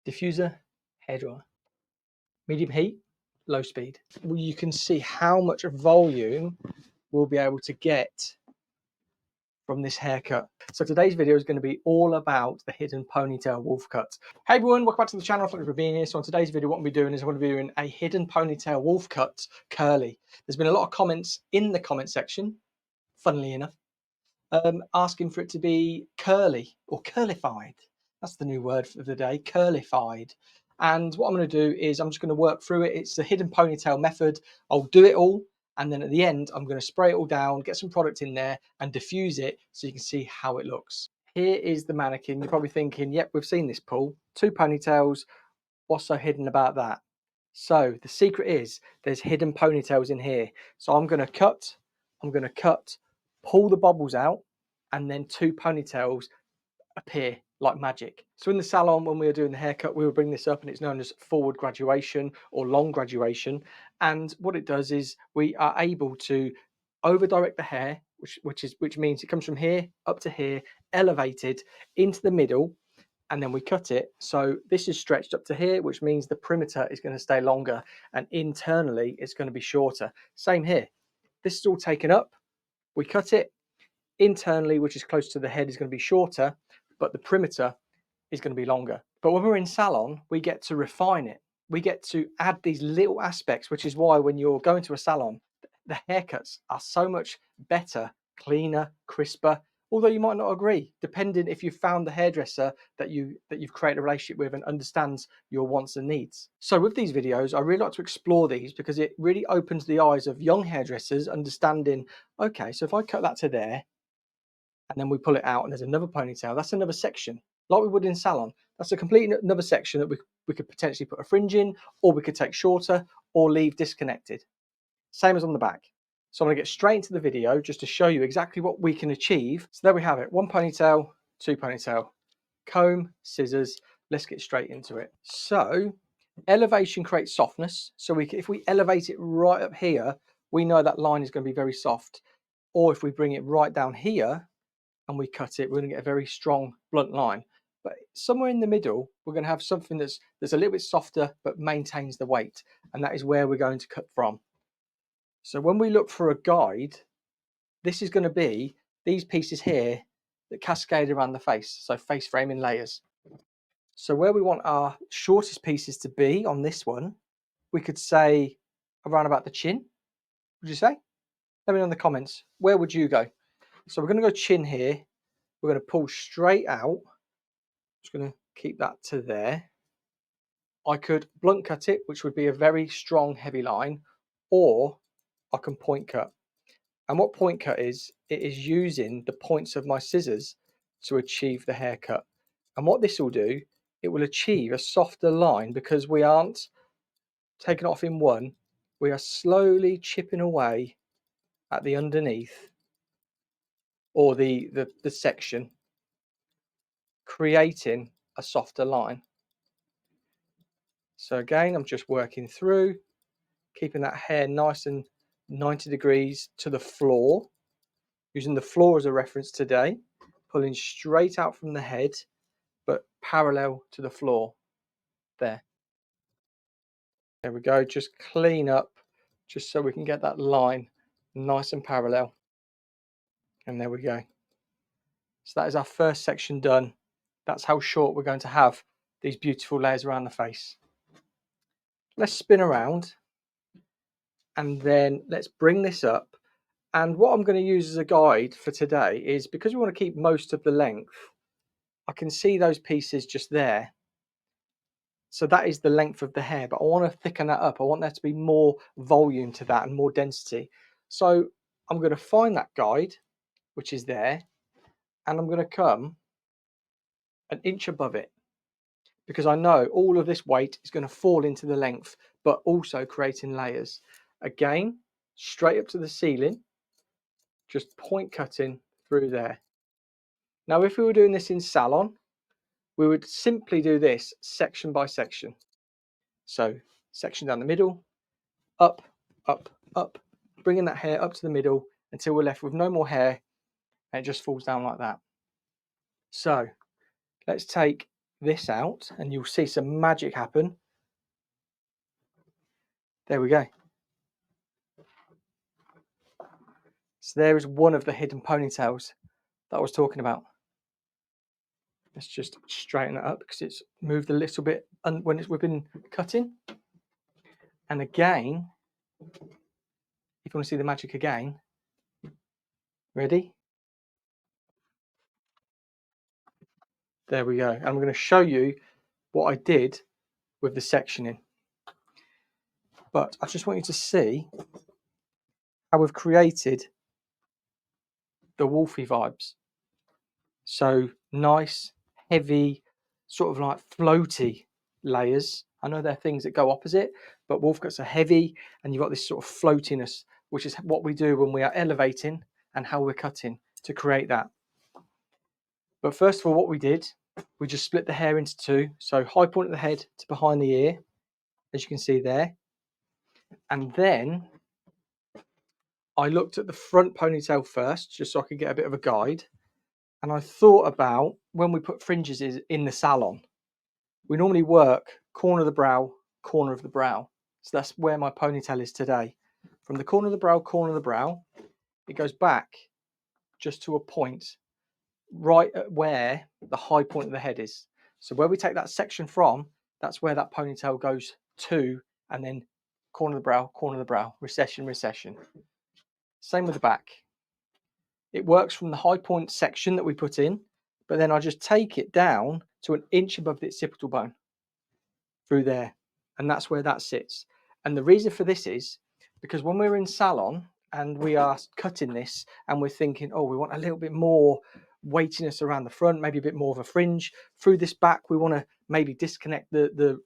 diffuser, hairdryer. Medium heat, low speed. Well, you can see how much volume we'll be able to get from this haircut. So today's video is going to be all about the hidden ponytail wolf cut. Hey everyone, welcome back to the channel. Thank you for being here. So on today's video, what I'm going to be doing is I'm going to be doing a hidden ponytail wolf cut curly. There's been a lot of comments in the comment section, funnily enough, asking for it to be curly or curlified. That's the new word for the day, curlified. And what I'm going to do is I'm just going to work through it. It's the hidden ponytail method. I'll do it all, and then at the end I'm going to spray it all down, get some product in there and diffuse it so you can see how it looks. Here is the mannequin. You're probably thinking, yep, we've seen this, Paul. 2 ponytails, what's so hidden about that? So the secret is there's hidden ponytails in here. So I'm going to cut, pull the bobbles out, and then 2 ponytails appear like magic. So in the salon, when we were doing the haircut, we would bring this up, and it's known as forward graduation or long graduation. And what it does is we are able to over direct the hair, which means it comes from here up to here, elevated into the middle, and then we cut it. So this is stretched up to here, which means the perimeter is going to stay longer, and internally it's going to be shorter. Same here. This is all taken up. We cut it internally, which is close to the head, is going to be shorter, but the perimeter is going to be longer. But when we're in salon, we get to refine it. We get to add these little aspects, which is why when you're going to a salon, the haircuts are so much better, cleaner, crisper. Although you might not agree, depending if you've found the hairdresser that you've created a relationship with and understands your wants and needs. So with these videos, I really like to explore these because it really opens the eyes of young hairdressers, understanding, okay, so if I cut that to there, and then we pull it out and there's another ponytail, that's another section, like we would in salon. That's a complete another section that we could potentially put a fringe in, or we could take shorter or leave disconnected. Same as on the back. So I'm going to get straight into the video just to show you exactly what we can achieve. So there we have it, 1 ponytail, 2 ponytail, comb, scissors. Let's get straight into it. So elevation creates softness. So if we elevate it right up here, we know that line is going to be very soft. Or if we bring it right down here and we cut it, we're going to get a very strong blunt line. But somewhere in the middle, we're going to have something that's a little bit softer but maintains the weight, and that is where we're going to cut from. So when we look for a guide, this is going to be these pieces here that cascade around the face, so face framing layers. So where we want our shortest pieces to be on this one, we could say around about the chin. Would you say? Let me know in the comments. Where would you go? So we're going to go chin here. We're going to pull straight out. Just going to keep that to there. I could blunt cut it, which would be a very strong, heavy line, or I can point cut. And what point cut is, it is using the points of my scissors to achieve the haircut. And what this will do, it will achieve a softer line because we aren't taking off in one. We are slowly chipping away at the underneath, or the section, creating a softer line. So again, I'm just working through, keeping that hair nice and 90 degrees to the floor, using the floor as a reference today, pulling straight out from the head, but parallel to the floor. There we go. Just clean up, just so we can get that line nice and parallel. And there we go. So that is our first section done. That's how short we're going to have these beautiful layers around the face. Let's spin around, and then let's bring this up. And what I'm going to use as a guide for today is, because we want to keep most of the length, I can see those pieces just there. So that is the length of the hair, but I want to thicken that up. I want there to be more volume to that and more density. So I'm going to find that guide, which is there, and I'm going to come an inch above it, because I know all of this weight is going to fall into the length, but also creating layers. Again, straight up to the ceiling, just point cutting through there. Now, if we were doing this in salon, we would simply do this section by section. So section down the middle, up, up, up, bringing that hair up to the middle until we're left with no more hair, and it just falls down like that. So let's take this out and you'll see some magic happen. There we go. So there is one of the hidden ponytails that I was talking about. Let's just straighten it up because it's moved a little bit when we've been cutting. And again, if you want to see the magic again, ready? There we go. And I'm going to show you what I did with the sectioning. But I just want you to see how we've created the Wolfie vibes. So nice, heavy, sort of like floaty layers. I know there are things that go opposite, but wolf cuts are heavy and you've got this sort of floatiness, which is what we do when we are elevating and how we're cutting to create that. But first of all, what we did, we just split the hair into two. So high point of the head to behind the ear, as you can see there. And then I looked at the front ponytail first, just so I could get a bit of a guide. And I thought about when we put fringes in the salon, we normally work corner of the brow, corner of the brow. So that's where my ponytail is today. From the corner of the brow, it goes back just to a point right at where the high point of the head is. So where we take that section from, that's where that ponytail goes to, and then corner of the brow, recession, recession. Same with the back. It works from the high point section that we put in, but then I just take it down to an inch above the occipital bone through there, and that's where that sits. And the reason for this is because when we're in salon and we are cutting this and we're thinking, oh, we want a little bit more weightiness around the front, maybe a bit more of a fringe through this back, we want to maybe disconnect the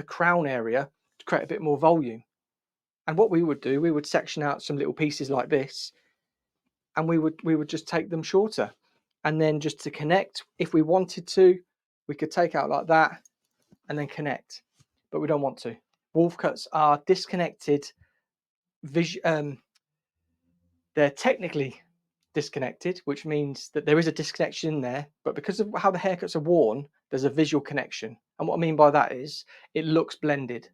crown area to create a bit more volume. And what we would do, we would section out some little pieces like this, and we would just take them shorter, and then just to connect, if we wanted to, we could take out like that and then connect, but we don't want to. Wolf cuts are disconnected. They're technically disconnected, which means that there is a disconnection in there, but because of how the haircuts are worn, there's a visual connection. And what I mean by that is it looks blended.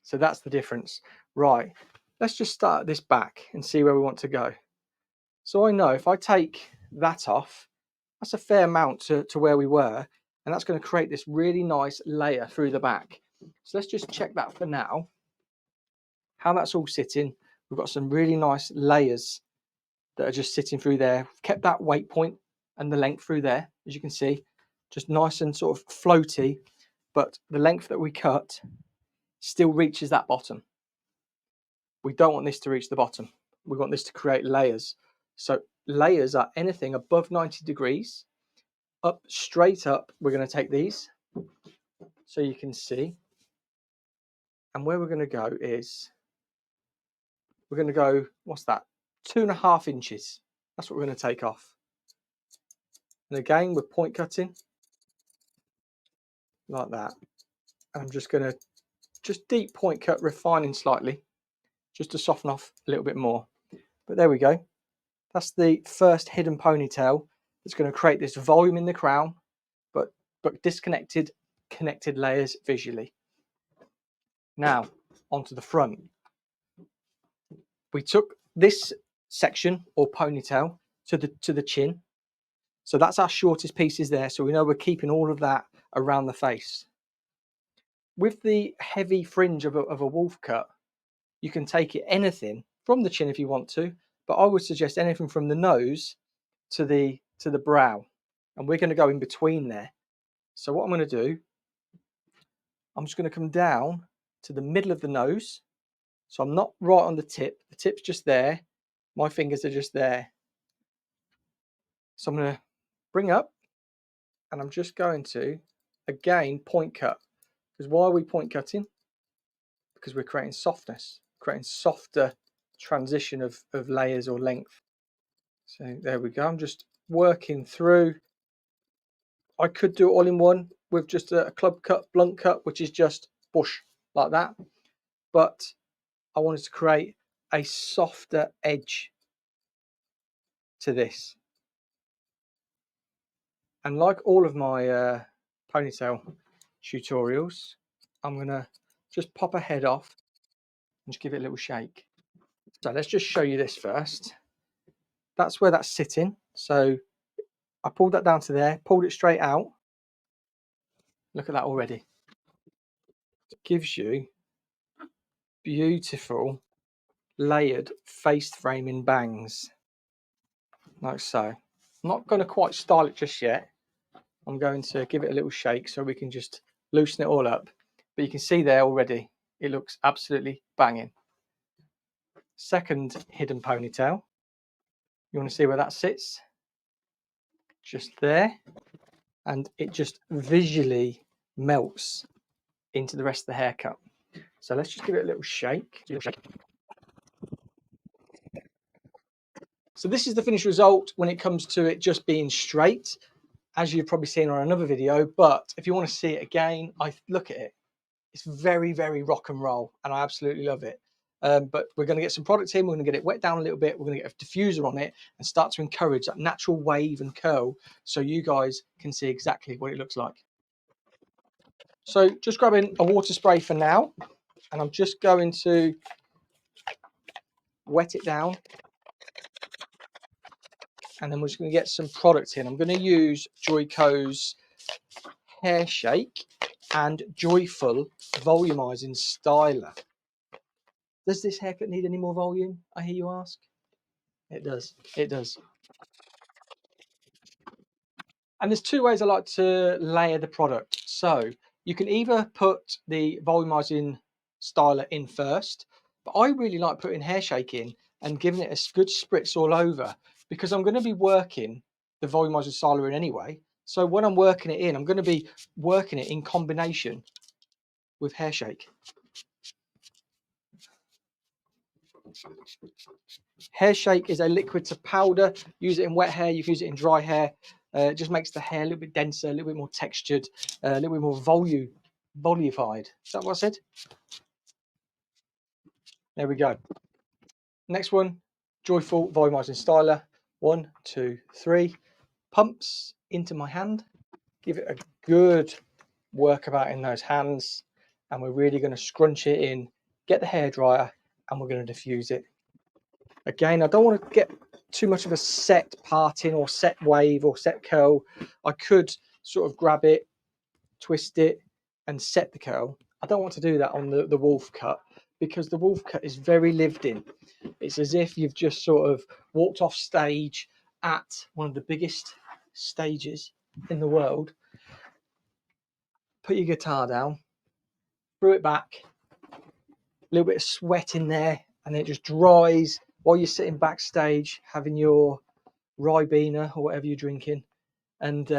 So that's the difference. Right, let's just start at this back and see where we want to go. So I know if I take that off, that's a fair amount to where we were, and that's going to create this really nice layer through the back. So let's just check that for now, how that's all sitting. We've got some really nice layers that are just sitting through there. We've kept that weight point and the length through there, as you can see, just nice and sort of floaty, but the length that we cut still reaches that bottom. We don't want this to reach the bottom. We want this to create layers. So layers are anything above 90 degrees, up, straight up. We're going to take these so you can see. And where we're going to go is, we're going to go, what's that? 2.5 inches. That's what we're going to take off. And again, we're point cutting like that. And I'm just going to deep point cut, refining slightly, just to soften off a little bit more. But there we go. That's the first hidden ponytail that's going to create this volume in the crown, but disconnected, connected layers visually. Now, onto the front. We took this section or ponytail to the chin. So that's our shortest pieces there. So we know we're keeping all of that around the face. With the heavy fringe of a wolf cut, you can take it anything from the chin if you want to, but I would suggest anything from the nose to the brow, and we're going to go in between there. So what I'm going to do, I'm just going to come down to the middle of the nose. So I'm not right on the tip's just there, my fingers are just there. So I'm going to bring up, and I'm just going to again point cut. Because why are we point cutting? Because we're creating softness, creating softer transition of layers or length. So there we go. I'm just working through. I could do it all in one with just a club cut, blunt cut, which is just bush like that. But I wanted to create a softer edge to this. And like all of my ponytail tutorials. I'm gonna just pop a head off and just give it a little shake. So let's just show you this first. That's where that's sitting. So I pulled that down to there, pulled it straight out. Look at that already. It gives you beautiful layered face framing bangs, like so. I'm not going to quite style it just yet. I'm going to give it a little shake so we can just loosen it all up. But you can see there already, it looks absolutely banging. Second hidden ponytail. You want to see where that sits? Just there. And it just visually melts into the rest of the haircut. So let's just give it a little shake. So this is the finished result when it comes to it just being straight, as you've probably seen on another video. But if you want to see it again, look at it. It's very, very rock and roll, and I absolutely love it. But we're going to get some product in, we're going to get it wet down a little bit, we're going to get a diffuser on it and start to encourage that natural wave and curl so you guys can see exactly what it looks like. So just grabbing a water spray for now, and I'm just going to wet it down, and then we're just going to get some product in. I'm going to use Joico's Hair Shake and Joyful Volumizing Styler. Does this haircut need any more volume, I hear you ask? It does. It does. And there's two ways I like to layer the product. So you can either put the volumizing styler in first, but I really like putting hair shake in and giving it a good spritz all over, because I'm going to be working the volumizing styler in anyway. So when I'm working it in, I'm going to be working it in combination with hair shake. Hair shake is a liquid to powder. Use it in wet hair, you can use it in dry hair. It just makes the hair a little bit denser, a little bit more textured, a little bit more voluified. Is that what I said? There we go. Next one, Joyful Volumizing Styler. 1, 2, 3. Pumps into my hand. Give it a good work about in those hands. And we're really going to scrunch it in, get the hairdryer, and we're going to diffuse it. Again, I don't want to get too much of a set parting or set wave or set curl. I could sort of grab it, twist it, and set the curl. I don't want to do that on the wolf cut, because the wolf cut is very lived in. It's as if you've just sort of walked off stage at one of the biggest stages in the world, put your guitar down, threw it back, a little bit of sweat in there, and it just dries while you're sitting backstage having your Ribena or whatever you're drinking, and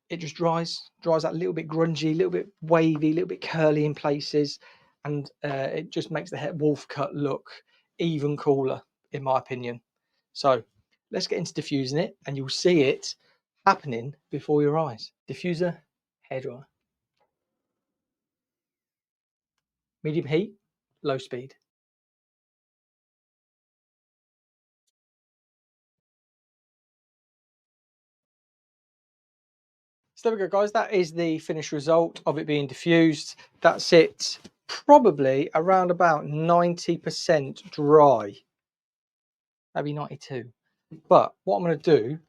it just dries that little bit grungy, a little bit wavy, a little bit curly in places, and it just makes the wolf cut look even cooler, in my opinion. So let's get into diffusing it, and you'll see it happening before your eyes. Diffuser, hairdryer. Medium heat, low speed. So there we go, guys. That is the finished result of it being diffused. That's it, probably around about 90% dry, maybe 92. But what I'm going to do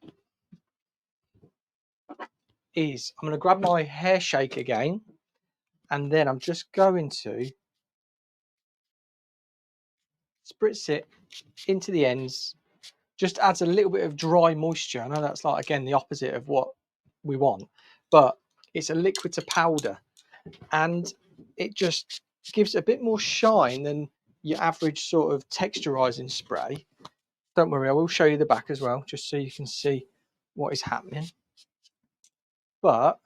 is I'm going to grab my hair shake again, and then I'm just going to spritz it into the ends. Just adds a little bit of dry moisture. I know that's like, again, the opposite of what we want, but it's a liquid to powder, and it just gives a bit more shine than your average sort of texturizing spray. Don't worry, I will show you the back as well, just so you can see what is happening. But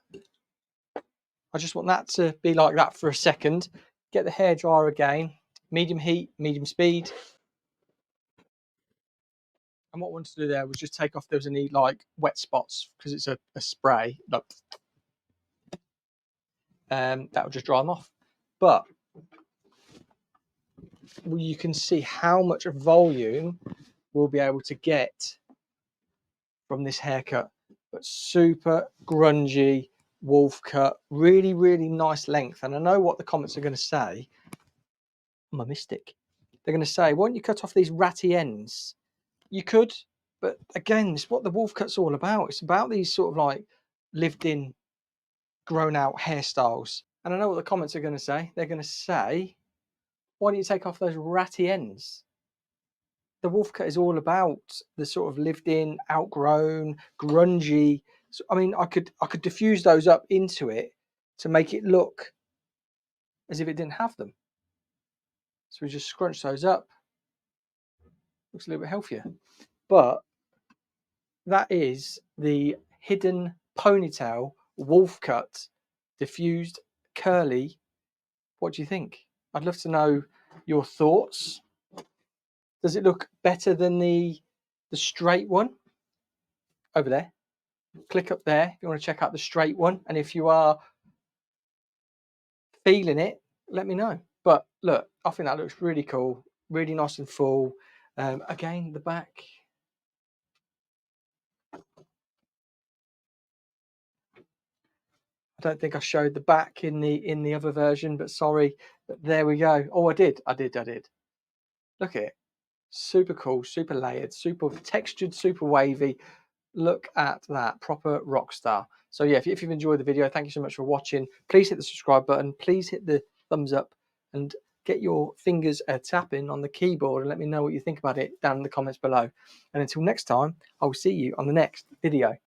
I just want that to be like that for a second. Get the hairdryer again, medium heat, medium speed. And what I wanted to do there was just take off if there was any like wet spots, because it's a spray. Look, that will just dry them off. But you can see how much volume we'll be able to get from this haircut. but super grungy wolf cut, really, really nice length. And I know what the comments are going to say. I'm a mystic. They're going to say, why don't you cut off these ratty ends? You could, but again, it's what the wolf cut's all about. It's about these sort of like lived in, grown out hairstyles. And I know what the comments are going to say. They're going to say, why don't you take off those ratty ends? The wolf cut is all about the sort of lived in, outgrown, grungy. So, I mean, I could diffuse those up into it to make it look as if it didn't have them. So we just scrunch those up. Looks a little bit healthier. But that is the hidden ponytail wolf cut, diffused, curly. What do you think? I'd love to know your thoughts. Does it look better than the straight one? Over there. Click up there if you want to check out the straight one. And if you are feeling it, let me know. But look, I think that looks really cool, really nice and full. Again, the back. I don't think I showed the back in the other version, but sorry. But there we go. Oh, I did. Look at it. Super cool, super layered, super textured, super wavy. Look at that, proper rock star. So yeah, if you've enjoyed the video, thank you so much for watching. Please hit the subscribe button. Please hit the thumbs up and get your fingers tapping on the keyboard and let me know what you think about it down in the comments below. And until next time, I will see you on the next video.